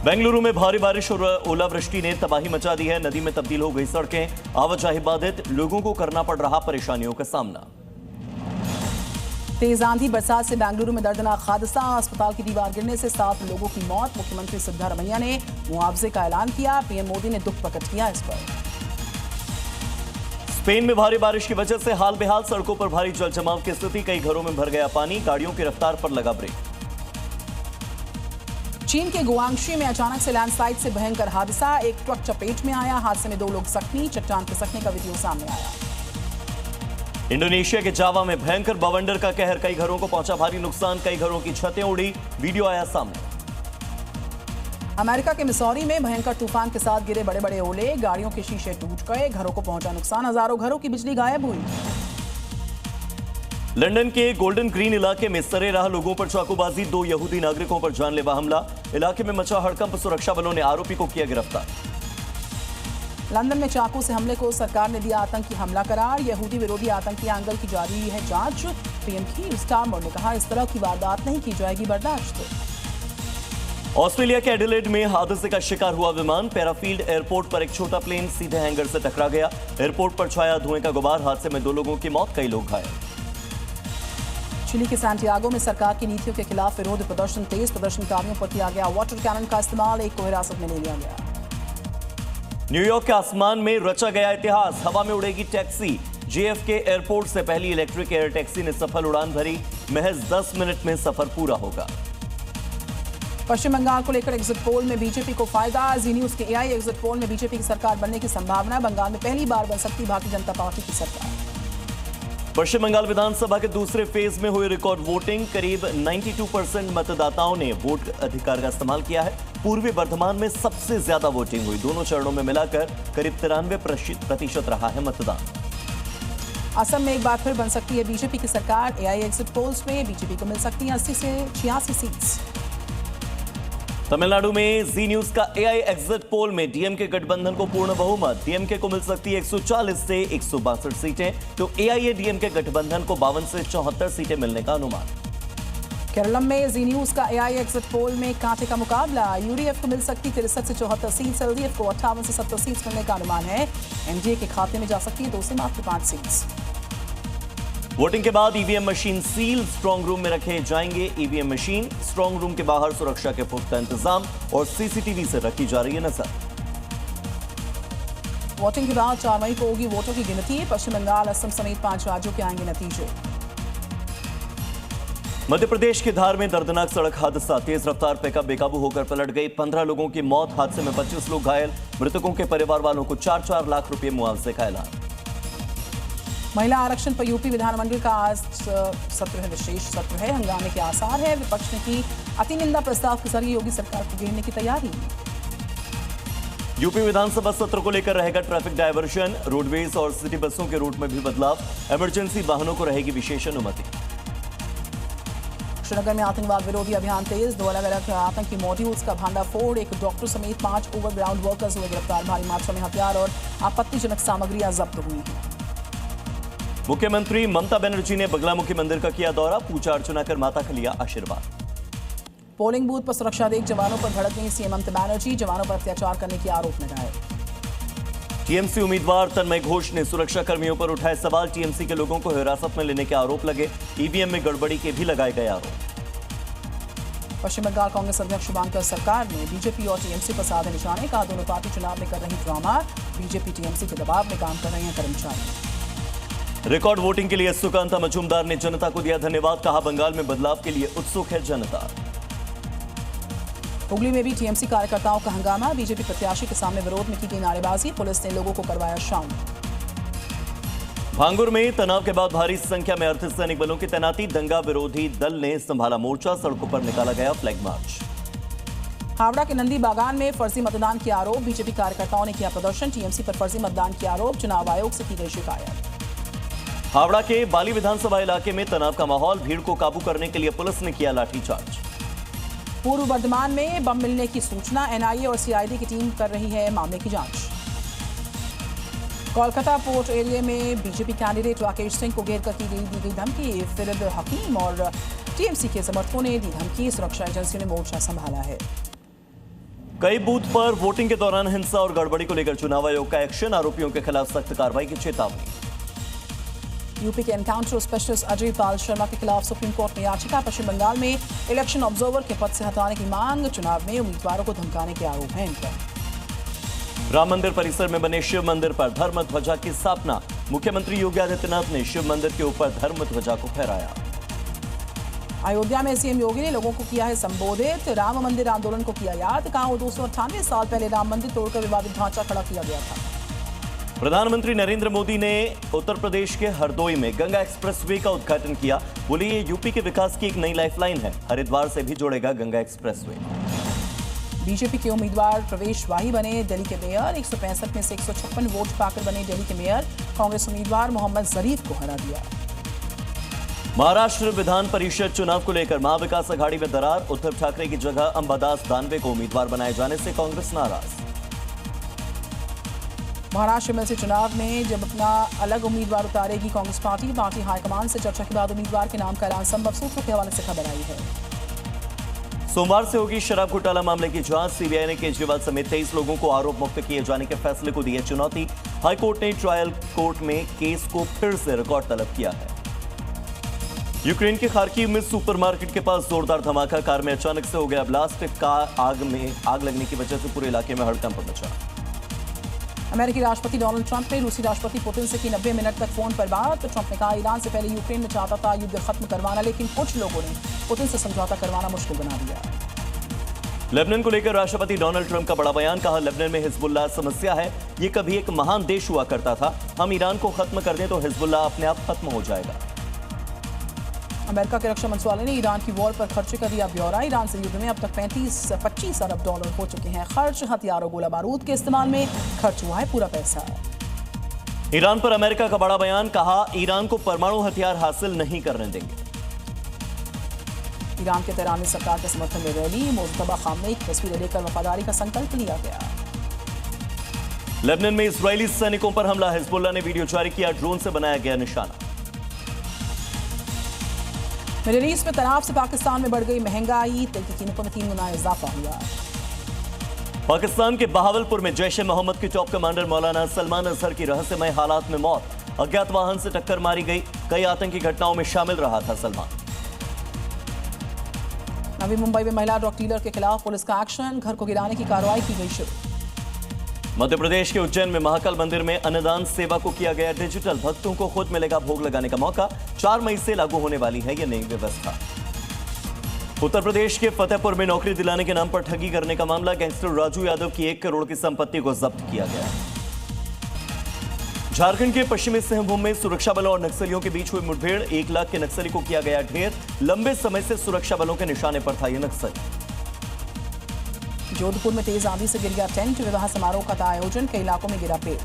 बेंगलुरु में भारी बारिश और ओलावृष्टि ने तबाही मचा दी है। नदी में तब्दील हो गई सड़कें, आवाजाही बाधित, लोगों को करना पड़ रहा परेशानियों का सामना। तेज आंधी बरसात से बेंगलुरु में दर्दनाक हादसा, अस्पताल की दीवार गिरने से 7 लोगों की मौत। मुख्यमंत्री सिद्धारमैया ने मुआवजे का ऐलान किया। पीएम मोदी ने दुख प्रकट किया इस पर। स्पेन में भारी बारिश की वजह से हाल बेहाल, सड़कों पर भारी जलजमाव की स्थिति, कई घरों में भर गया पानी, गाड़ियों की रफ्तार पर लगा ब्रेक। चीन के गुआंगशी में अचानक से लैंडस्लाइड से भयंकर हादसा, एक ट्रक चपेट में आया, हादसे में 2 लोग जख्मी, चट्टान खिसकने का वीडियो सामने आया। इंडोनेशिया के जावा में भयंकर बवंडर का कहर, कई घरों को पहुंचा भारी नुकसान, कई घरों की छतें उड़ी, वीडियो आया सामने। अमेरिका के मिसौरी में भयंकर तूफान के साथ गिरे बड़े बड़े ओले, गाड़ियों के शीशे टूट गए, घरों को पहुंचा नुकसान, हजारों घरों की बिजली गायब हुई। लंदन के गोल्डन ग्रीन इलाके में सरे राह लोगों पर चाकूबाजी, 2 यहूदी नागरिकों पर जानलेवा हमला, इलाके में मचा हड़कंप, सुरक्षा बलों ने आरोपी को किया गिरफ्तार। लंदन में चाकू से हमले को सरकार ने दिया आतंकी हमला करार, यहूदी विरोधी आतंकी एंगल की जारी है जांच। पीएम कीर स्टारमर ने कहा, इस तरह की वारदात नहीं की जाएगी बर्दाश्त। ऑस्ट्रेलिया के एडिलेड में हादसे का शिकार हुआ विमान, पैराफील्ड एयरपोर्ट पर एक छोटा प्लेन सीधे हैंगर से टकरा गया, एयरपोर्ट पर छाया धुएं का गुबार, हादसे में 2 लोगों की मौत, कई लोग घायल। चिली के सैंटियागो में सरकार की नीतियों के खिलाफ विरोध प्रदर्शन तेज, प्रदर्शनकारियों पर किया गया वाटर कैनन का इस्तेमाल, एक को हिरासत में ले लिया गया। न्यूयॉर्क के आसमान में रचा गया इतिहास, हवा में उड़ेगी टैक्सी, JFK एयरपोर्ट से पहली इलेक्ट्रिक एयर टैक्सी ने सफल उड़ान भरी, महज 10 मिनट में सफर पूरा होगा। पश्चिम बंगाल को लेकर एग्जिट पोल में बीजेपी को फायदा, जी न्यूज के AI एग्जिट पोल में बीजेपी की सरकार बनने की संभावना, बंगाल में पहली बार बन सकती भारतीय जनता पार्टी की सरकार। पश्चिम बंगाल विधानसभा के दूसरे फेज में हुई रिकॉर्ड वोटिंग, करीब 92% मतदाताओं ने वोट अधिकार का इस्तेमाल किया है। पूर्वी बर्धमान में सबसे ज्यादा वोटिंग हुई, दोनों चरणों में मिलाकर करीब 93% रहा है मतदान। असम में एक बार फिर बन सकती है बीजेपी की सरकार, AI एग्जिट पोल्स में बीजेपी को मिल सकती है 80 से 86 सीट्स। तमिलनाडु में जी न्यूज का AI एग्जिट पोल में डीएमके गठबंधन को पूर्ण बहुमत, डीएमके को मिल सकती है 140 से 162 सीटें, तो AIADMK गठबंधन को 52 से 74 सीटें मिलने का अनुमान। केरलम में जी न्यूज का AI एग्जिट पोल में कांटे का मुकाबला, UDF को मिल सकती 63 से 74 सीट, LDF को 58 से 70 सीट मिलने का अनुमान है। NDA के खाते में जा सकती है 2 से मात्र 5 सीट्स। वोटिंग के बाद EVM machine seal, strong room में रखे जाएंगे ईवीएम मशीन, स्ट्रांग रूम के बाहर सुरक्षा के पुख्ता इंतजाम और CCTV से रखी जा रही है नजर। वोटिंग के बाद 4 मई को होगी वोटों की गिनती, पश्चिम बंगाल, असम समेत 5 राज्यों के आएंगे नतीजे। मध्य प्रदेश के धार में दर्दनाक सड़क हादसा, तेज रफ्तार पिकअप बेकाबू होकर पलट गई, 15 लोगों की मौत, हादसे में 25 लोग घायल, मृतकों के परिवार वालों को 4-4 लाख रुपए मुआवजे का ऐलान। महिला आरक्षण पर यूपी विधानमंडल का आज सत्र है, विशेष सत्र है, हंगामे के आसार है, विपक्ष ने की अति निंदा प्रस्ताव के जरिए योगी सरकार को घेरने की तैयारी। यूपी विधानसभा सत्र को लेकर रहेगा ट्रैफिक डायवर्जन, रोडवेज और सिटी बसों के रूट में भी बदलाव, इमरजेंसी वाहनों को रहेगी विशेष अनुमति। श्रीनगर में आतंकवाद विरोधी अभियान तेज, 2 अलग-अलग आतंकी मॉड्यूल्स का भांडाफोड़, एक डॉक्टर समेत 5 ओवरग्राउंड वर्कर्स हुए गिरफ्तार, भारी मात्रा में हथियार और आपत्तिजनक सामग्रियां जब्त हुई हैं। मुख्यमंत्री ममता बनर्जी ने बगलामुखी मंदिर का किया दौरा, पूजा अर्चना कर माता का लिया आशीर्वाद। पोलिंग बूथ पर सुरक्षा देख जवानों पर भड़क गई सीएम ममता बनर्जी, जवानों पर अत्याचार करने के आरोप लगाए। टीएमसी उम्मीदवार तन्मय घोष ने सुरक्षा कर्मियों पर उठाए सवाल, टीएमसी के लोगों को हिरासत में लेने के आरोप लगे, ईवीएम में गड़बड़ी के भी लगाए गए आरोप। पश्चिम बंगाल कांग्रेस अध्यक्ष शुभांकर सरकार ने बीजेपी और टीएमसी पर साधे निशाने, कहा दोनों पार्टी चुनाव में कर रही ड्रामा, बीजेपी टीएमसी के दबाव में काम कर रहे हैं कर्मचारी। रिकॉर्ड वोटिंग के लिए सुकांता मजूमदार ने जनता को दिया धन्यवाद, कहा बंगाल में बदलाव के लिए उत्सुक है जनता। हुगली में भी टीएमसी कार्यकर्ताओं का हंगामा, बीजेपी प्रत्याशी के सामने विरोध में की गई नारेबाजी, पुलिस ने लोगों को करवाया शांत। भांगुर में तनाव के बाद भारी संख्या में अर्धसैनिक बलों की तैनाती, दंगा विरोधी दल ने संभाला मोर्चा, सड़कों पर निकाला गया फ्लैग मार्च। हावड़ा के नंदी बागान में फर्जी मतदान के आरोप, बीजेपी कार्यकर्ताओं ने किया प्रदर्शन, टीएमसी पर फर्जी मतदान के आरोप, चुनाव आयोग से की गई शिकायत। हावड़ा के बाली विधानसभा इलाके में तनाव का माहौल, भीड़ को काबू करने के लिए पुलिस ने किया लाठीचार्ज। पूर्व बर्धमान में बम मिलने की सूचना, एनआईए और सीआईडी की टीम कर रही है मामले की जांच। कोलकाता पोर्ट एरिया में बीजेपी कैंडिडेट राकेश सिंह को घेर कर दी गई धमकी, फिरद हकीम और टीएमसी के समर्थकों ने दी धमकी, सुरक्षा एजेंसियों ने मोर्चा संभाला है। कई बूथ पर वोटिंग के दौरान हिंसा और गड़बड़ी को लेकर चुनाव आयोग का एक्शन, आरोपियों के खिलाफ सख्त कार्रवाई की चेतावनी। यूपी के एनकाउंटर स्पेशलिस्ट अजय पाल शर्मा के खिलाफ सुप्रीम कोर्ट में याचिका। पश्चिम बंगाल में इलेक्शन ऑब्जर्वर के पद से हटाने की मांग, चुनाव में उम्मीदवारों को धमकाने के आरोप हैं इन पर। राम मंदिर परिसर में बने शिव मंदिर पर धर्म ध्वजा की स्थापना, मुख्यमंत्री योगी आदित्यनाथ ने शिव मंदिर के ऊपर धर्म ध्वजा को फहराया। अयोध्या में सीएम योगी ने लोगों को किया है संबोधित, राम मंदिर आंदोलन को किया याद। कहा 298 साल पहले राम मंदिर तोड़कर विवादित ढांचा खड़ा किया गया था। प्रधानमंत्री नरेंद्र मोदी ने उत्तर प्रदेश के हरदोई में गंगा एक्सप्रेसवे का उद्घाटन किया। बोले ये यूपी के विकास की एक नई लाइफलाइन है, हरिद्वार से भी जोड़ेगा गंगा एक्सप्रेसवे। बीजेपी के उम्मीदवार प्रवेश वाही बने दिल्ली के मेयर, 165 में से 156 वोट पाकर बने दिल्ली के मेयर। कांग्रेस उम्मीदवार मोहम्मद जरीफ को हरा दिया। महाराष्ट्र विधान परिषद चुनाव को लेकर महाविकास आघाड़ी में दरार, उद्धव ठाकरे की जगह अंबादास दानवे को उम्मीदवार बनाए जाने से कांग्रेस नाराज। महाराष्ट्र में से चुनाव में जब अपना अलग उम्मीदवार उतारेगी कांग्रेस पार्टी हाईकमान से चर्चा के बाद उम्मीदवार के नाम का ऐलान संभव, सूत्रों के हवाले से खबर आई है। सोमवार से होगी शराब घोटाला मामले की जांच। सीबीआई ने केजरीवाल समेत 23 लोगों को आरोप मुक्त किए जाने के फैसले को दी है चुनौती। हाईकोर्ट ने ट्रायल कोर्ट में केस को फिर से रिकॉर्ड तलब किया है। यूक्रेन के खार्किव में सुपरमार्केट के पास जोरदार धमाका, कार में अचानक से हो गया ब्लास्ट। कार आग लगने की वजह से पूरे इलाके में हड़कंप मचा। अमेरिकी राष्ट्रपति डोनाल्ड ट्रंप ने रूसी राष्ट्रपति पुतिन से की 90 मिनट तक फोन पर बात। ट्रंप ने कहा ईरान से पहले यूक्रेन में चाहता था युद्ध खत्म करवाना, लेकिन कुछ लोगों ने पुतिन से समझौता करवाना मुश्किल बना दिया। लेबनान को लेकर राष्ट्रपति डोनाल्ड ट्रंप का बड़ा बयान, कहा लेबनान में हिजबुल्लाह समस्या है, ये कभी एक महान देश हुआ करता था, हम ईरान को खत्म कर दें तो हिजबुल्लाह अपने आप खत्म हो जाएगा। अमेरिका के रक्षा मंत्रालय ने ईरान की वॉर पर खर्चे का दिया ब्यौरा। ईरान से युद्ध में अब तक 25 अरब डॉलर हो चुके हैं खर्च। हथियारों गोला बारूद के इस्तेमाल में खर्च हुआ है पूरा पैसा। ईरान पर अमेरिका का बड़ा बयान, कहा ईरान को परमाणु हथियार हासिल नहीं करने देंगे। ईरान के तेहरान में सरकार के समर्थन में रैली, मुस्तफा खामनेई की तस्वीरें लेकर वफादारी का संकल्प लिया गया। लेबनान में इजरायली सैनिकों पर हमला, हिजबुल्लाह ने वीडियो जारी किया, ड्रोन से बनाया गया निशाना। मिडिल ईस्ट में तनाव से पाकिस्तान में बढ़ गई महंगाई, तेल की कीमतों में 3 गुना इजाफा हुआ। पाकिस्तान के बहावलपुर में जैश ए मोहम्मद के टॉप कमांडर मौलाना सलमान अजहर की रहस्यमय हालात में मौत, अज्ञात वाहन से टक्कर मारी गई। कई आतंकी घटनाओं में शामिल रहा था सलमान। नवी मुंबई में महिला ड्रग डीलर के खिलाफ पुलिस का एक्शन, घर को गिराने की कार्रवाई की गई शुरू। मध्य प्रदेश के उज्जैन में महाकाल मंदिर में अन्नदान सेवा को किया गया डिजिटल, भक्तों को खुद मिलेगा भोग लगाने का मौका। 4 मई से लागू होने वाली है यह नई व्यवस्था। उत्तर प्रदेश के फतेहपुर में नौकरी दिलाने के नाम पर ठगी करने का मामला, गैंगस्टर राजू यादव की 1 करोड़ की संपत्ति को जब्त किया गया। झारखंड के पश्चिमी सिंहभूम में सुरक्षा बलों और नक्सलियों के बीच हुई मुठभेड़, 1 लाख के नक्सली को किया गया ढेर। लंबे समय से सुरक्षा बलों के निशाने पर था यह नक्सली। जोधपुर में तेज आंधी से गिर गया टेंट, विवाह समारोह का था आयोजन, कई इलाकों में गिरा पेड़।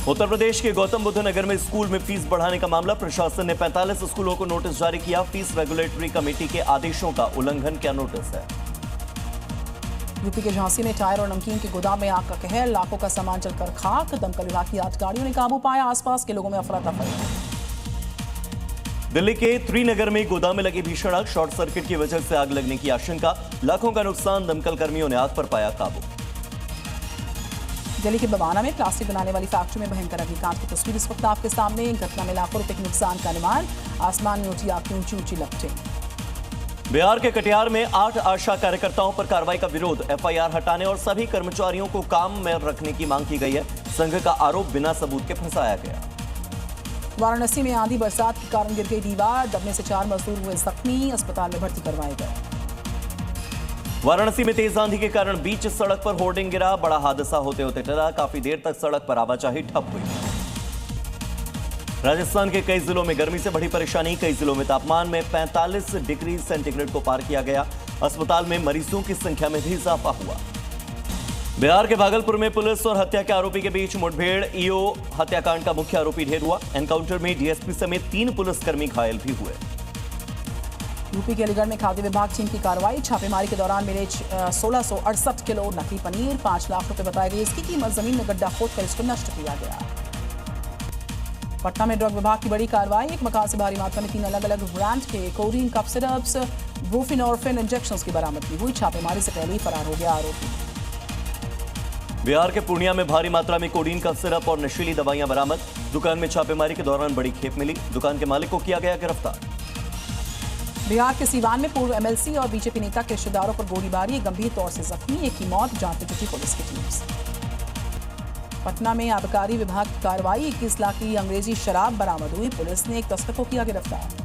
उत्तर प्रदेश के गौतम बुद्ध नगर में स्कूल में फीस बढ़ाने का मामला, प्रशासन ने 45 स्कूलों को नोटिस जारी किया। फीस रेगुलेटरी कमेटी के आदेशों का उल्लंघन क्या नोटिस है। यूपी के झांसी में टायर और नमकीन के गोदाम में आग का कहर, लाखों का सामान जलकर खाक। दमकल विभाग की 8 गाड़ियों ने काबू पाया, आसपास के लोगों में अफरा तफरी। दिल्ली के त्रिनगर में गोदाम में लगी भीषण आग, शॉर्ट सर्किट की वजह से आग लगने की आशंका, लाखों का नुकसान, दमकल कर्मियों ने आग पर पाया काबू। दिल्ली के बवाना में प्लास्टिक बनाने वाली फैक्ट्री में भयंकर अग्निकांड की तस्वीर इस वक्त आपके सामने। घटना में लाखों रुपए के नुकसान का अनुमान, आसमान में उठी आग की ऊंची ऊंची लपटें। बिहार के कटिहार में 8 आशा कार्यकर्ताओं पर कार्रवाई का विरोध, एफआईआर हटाने और सभी कर्मचारियों को काम में रखने की मांग की गई है। संघ का आरोप बिना सबूत के फंसाया गया। वाराणसी में आंधी बरसात के कारण गिर गई दीवार, दबने से 4 मजदूर हुए जख्मी, अस्पताल में भर्ती करवाए गए। वाराणसी में तेज आंधी के कारण बीच सड़क पर होर्डिंग गिरा, बड़ा हादसा होते होते टला, काफी देर तक सड़क पर आवाजाही ठप हुई। राजस्थान के कई जिलों में गर्मी से बढ़ी परेशानी, कई जिलों में तापमान में 45 डिग्री सेंटीग्रेड को पार किया गया। अस्पताल में मरीजों की संख्या में भी इजाफा हुआ। बिहार के भागलपुर में पुलिस और हत्या के आरोपी के बीच मुठभेड़, ईओ हत्याकांड का मुख्य आरोपी ढेर हुआ। एनकाउंटर में डीएसपी समेत 3 पुलिसकर्मी घायल भी हुए। यूपी के अलीगढ़ में खाद्य विभाग टीम की कार्रवाई, छापेमारी के दौरान मिले 1668 किलो नकली पनीर, 5 लाख रुपए बताई गई इसकी कीमत। जमीन में गड्ढा खोदकर इसको नष्ट किया गया। पटना में ड्रग विभाग की बड़ी कार्रवाई। एक मकान से भारी मात्रा में 3 अलग अलग ब्रांड के कोडीन कफ सिरप्स, ब्रूफेनोर्फिन इंजेक्शंस की बरामदगी हुई। छापेमारी से पहले ही फरार हो गया आरोपी। बिहार के पूर्णिया में भारी मात्रा में कोडीन कफ सिरप और नशीली दवाइयां बरामद। दुकान में छापेमारी के दौरान बड़ी खेप मिली। दुकान के मालिक को किया गया गिरफ्तार। बिहार के सीवान में पूर्व एमएलसी और बीजेपी नेता के रिश्तेदारों पर गोलीबारी, गंभीर तौर से जख्मी, एक की मौत। जांच में जुटी पुलिस की टीम। पटना में आबकारी विभाग की कार्रवाई। 21 लाख की अंग्रेजी शराब बरामद हुई। पुलिस ने एक तस्कर को किया गिरफ्तार।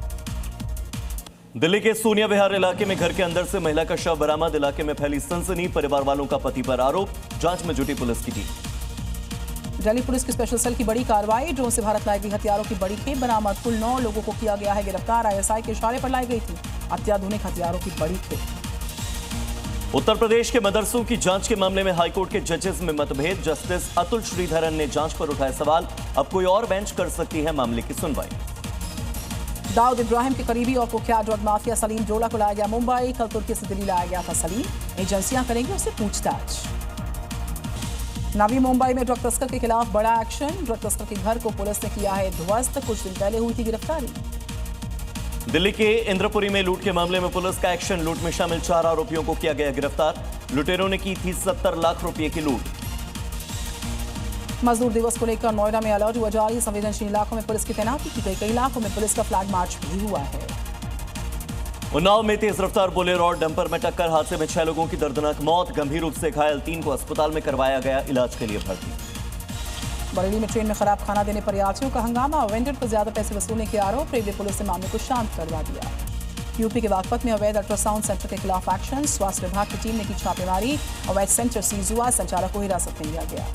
दिल्ली के सोनिया विहार इलाके में घर के अंदर से महिला का शव बरामद। इलाके में फैली सनसनी, परिवार वालों का पति पर आरोप। जांच में जुटी पुलिस की टीम। दिल्ली पुलिस की स्पेशल सेल की बड़ी कार्रवाई। ड्रोन से भारत लाई गई हथियारों की बड़ी खेप बरामद। कुल 9 लोगों को किया गया है गिरफ्तार। आईएसआई के इशारे पर लाई गई थी अत्याधुनिक हथियारों की बड़ी खेप। उत्तर प्रदेश के मदरसों की जांच के मामले में हाईकोर्ट के जजेस में मतभेद। जस्टिस अतुल श्रीधरन ने जांच पर उठाए सवाल। अब कोई और बेंच कर सकती है मामले की सुनवाई। दाऊद इब्राहिम के करीबी और कुख्यात ड्रग माफिया सलीम जोला को लाया गया मुंबई। कल तुर्की से दिल्ली लाया गया था सलीम। एजेंसियां करेंगी उससे पूछताछ। नवी मुंबई में ड्रग तस्कर के खिलाफ बड़ा एक्शन। ड्रग तस्कर के घर को पुलिस ने किया है ध्वस्त। कुछ दिन पहले हुई थी गिरफ्तारी। दिल्ली के इंद्रपुरी में लूट के मामले में पुलिस का एक्शन। लूट में शामिल 4 आरोपियों को किया गया गिरफ्तार। लुटेरों ने की थी 70 लाख रुपए की लूट। मजदूर दिवस को लेकर नोएडा में अलर्ट हुआ जारी। संवेदनशील इलाकों में पुलिस की तैनाती की गई। कई इलाकों में पुलिस का फ्लैग मार्च भी हुआ है। उन्नाव में तेज रफ्तार बोलेरो और डंपर में टक्कर। हादसे में 6 लोगों की दर्दनाक मौत। गंभीर रूप से घायल 3 को अस्पताल में करवाया गया इलाज के लिए भर्ती। बरेली में ट्रेन में खराब खाना देने पर यात्रियों का हंगामा। वेंडर पर ज्यादा पैसे वसूलने के आरोप। रेलवे पुलिस ने मामले को शांत करवा दिया। यूपी के बागपत में अवैध अल्ट्रासाउंड सेंटर के खिलाफ एक्शन। स्वास्थ्य विभाग की टीम ने की छापेमारी। अवैध सेंटर सीज हुआ। संचालक को हिरासत में लिया गया।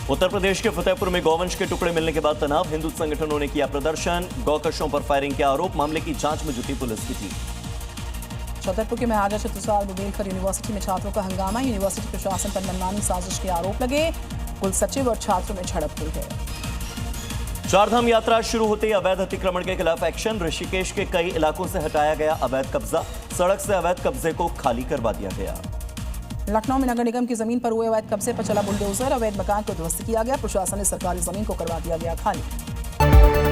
उत्तर प्रदेश के फतेहपुर में गौवंश के टुकड़े मिलने के बाद तनाव। हिंदू संगठनों ने किया प्रदर्शन। गौकशों पर फायरिंग के आरोप। मामले की जांच में जुटी पुलिस की टीम। छतरपुर के महाराजा चतुर्साल बुंदेलखंड यूनिवर्सिटी में छात्रों का हंगामा। यूनिवर्सिटी प्रशासन पर मनमानी साजिश के आरोप लगे। कुल सचिव और छात्रों में झड़प हुई है। चारधाम यात्रा शुरू होते ही अवैध अतिक्रमण के खिलाफ एक्शन। ऋषिकेश के कई इलाकों से हटाया गया अवैध कब्जा। सड़क से अवैध कब्जे को खाली करवा दिया गया। लखनऊ में नगर निगम की जमीन पर हुए अवैध कब्जे पर चला बुलडोजर। अवैध मकान को ध्वस्त किया गया। प्रशासन ने सरकारी जमीन को करवा दिया गया खाली।